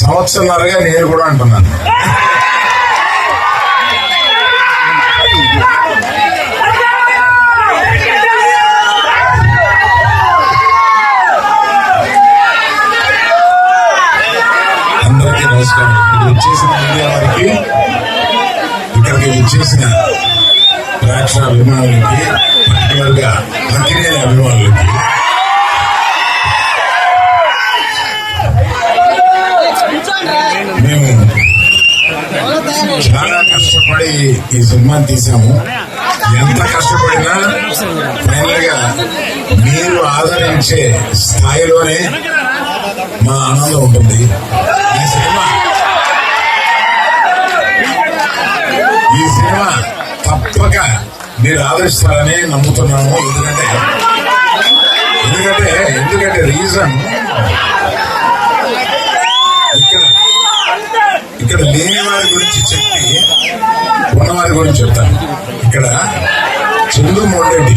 సంవత్సరంన్నరగా నేను కూడా అంటున్నాను. అందరికీ నమస్కారం. ఇక్కడ వచ్చేసిన మీడియా వారికి, ఇక్కడికి వచ్చేసిన ప్రేక్షక అభిమానులకి, పర్టికులర్ గా అంకినేని అభిమానులకి మేము చాలా కష్టపడి ఈ సినిమాని తీసాము. ఎంత కష్టపడినా ఫైనల్ గా మీరు ఆదరించే స్థాయిలోనే మా ఆనందం ఉంటుంది. ఈ సినిమా తప్పక మీరు ఆదరిస్తారని నమ్ముతున్నాము. ఎందుకంటే రీజన్ ఇక్కడ లేని వారి గురించి చెప్పి ఉన్నవారి గురించి చెప్తాను. ఇక్కడ చందు మోడెడ్డి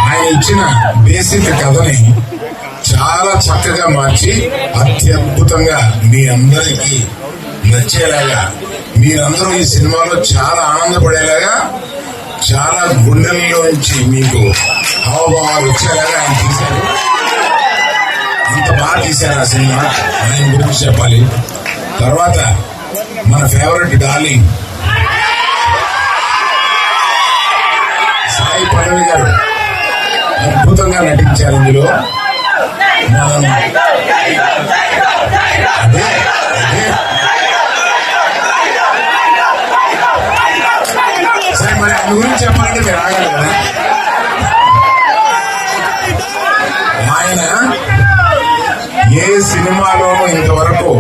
ఆయన ఇచ్చిన బేసిక్ కథని చాలా చక్కగా మార్చి అత్యద్భుతంగా మీ అందరికీ నచ్చేలాగా, మీరందరూ ఈ సినిమాలో చాలా ఆనందపడేలాగా, చాలా గుండెల్లోంచి మీకు హావభావాలు వచ్చేలాగా ఆయన తీశారు. అంత బాగా తీశారు ఆ సినిమా. ఆయన గురించి చెప్పాలి. తర్వాత మన ఫేవరెట్ డార్లింగ్ సాయి పల్లవి గారు అద్భుతంగా నటించారు ఇందులో. మనం సరే, మరి ఆయన గురించి చెప్పాలంటే మీరు ఆగాలి కదా. ఆయన ఏ సినిమాలోనూ ఇంతవరకు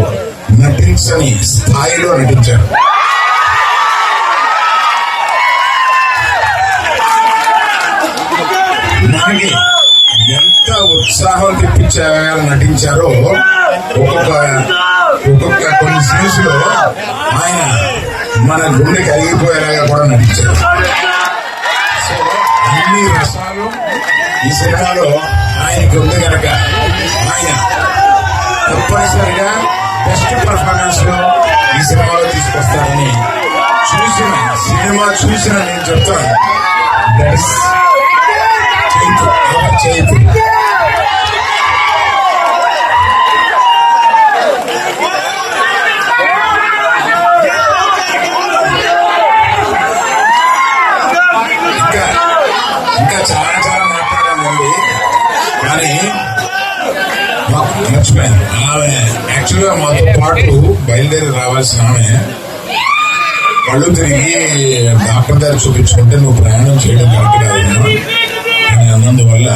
నటించని స్థాయిలో నటించారు. మనకి ఎంత ఉత్సాహం తెప్పించేలా నటించారో ఒక్కొక్క కొన్ని సీన్స్ లో ఆయన మన గుండె కరిగిపోయేలాగా కూడా నటించారు. సో అన్ని రసాలు ఈ సినిమాలో ఆయనకి ఉంది కనుక ఆయన తప్పనిసరిగా బెస్ట్ పర్ఫార్మెన్స్ లో ఈ సినిమాలో తీసుకొస్తారని సినిమా చూసిన నేను చెప్తాను. చైతు ఇంకా చాలా చాలా మాట్లాడాలండి, కానీ మర్చిపోయాను. ఆమె యాక్చువల్గా మాతో పాటు బయలుదేరి రావాల్సిన ఆమె కళ్ళు తిరిగి డాక్టర్ దగ్గర చూపించుకుంటే నువ్వు ప్రయాణం చేయడం కరెక్ట్ కాదమ్మా అని అన్నందువల్ల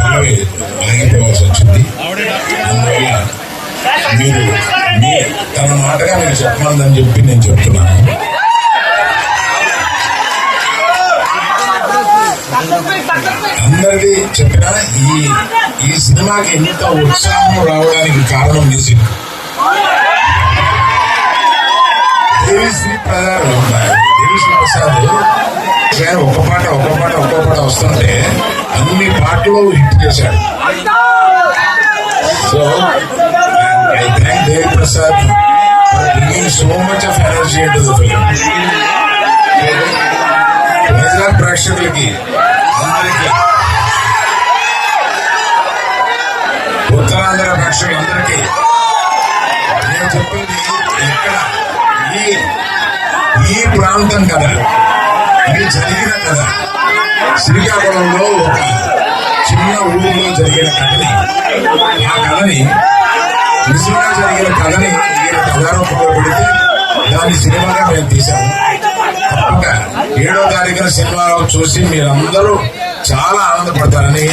పల్లవి ఆగిపోవాల్సి వచ్చింది. అందువల్ల మీరు తన మాటగా మీరు చెప్పమందని చెప్పి నేను చెప్తున్నాను. అందరికీ చెప్పినా ఈ సినిమాకి ఇంత ఉత్సాహం రావడానికి కారణం మ్యూజిక్. దేవిశ్రీ ప్రసాద్ ఒక్క పాట వస్తుంటే అన్ని పాటలు హిట్ చేశాడు. So I thank Devi Prasad for bringing so much of energy into the film. Vizag ప్రేక్షకులకి అందరికీ, ఉత్తరాంధ్ర ప్రేక్షకులందరికీ నేను చెప్పింది ఇక్కడ ఈ ప్రాంతం కదా, ఇది జరిగిన కథ. శ్రీకాకుళంలో ఒక చిన్న ఊరిలో జరిగిన కథని, ఆ కథని నిజంగా జరిగిన కథని ఈయన కథారూపంలో పెడితే దాన్ని సినిమాగా మేము తీశాము. తప్పక 7వ తారీఖున సినిమాలో చూసి మీరందరూ చాలా ఆనందపడతారని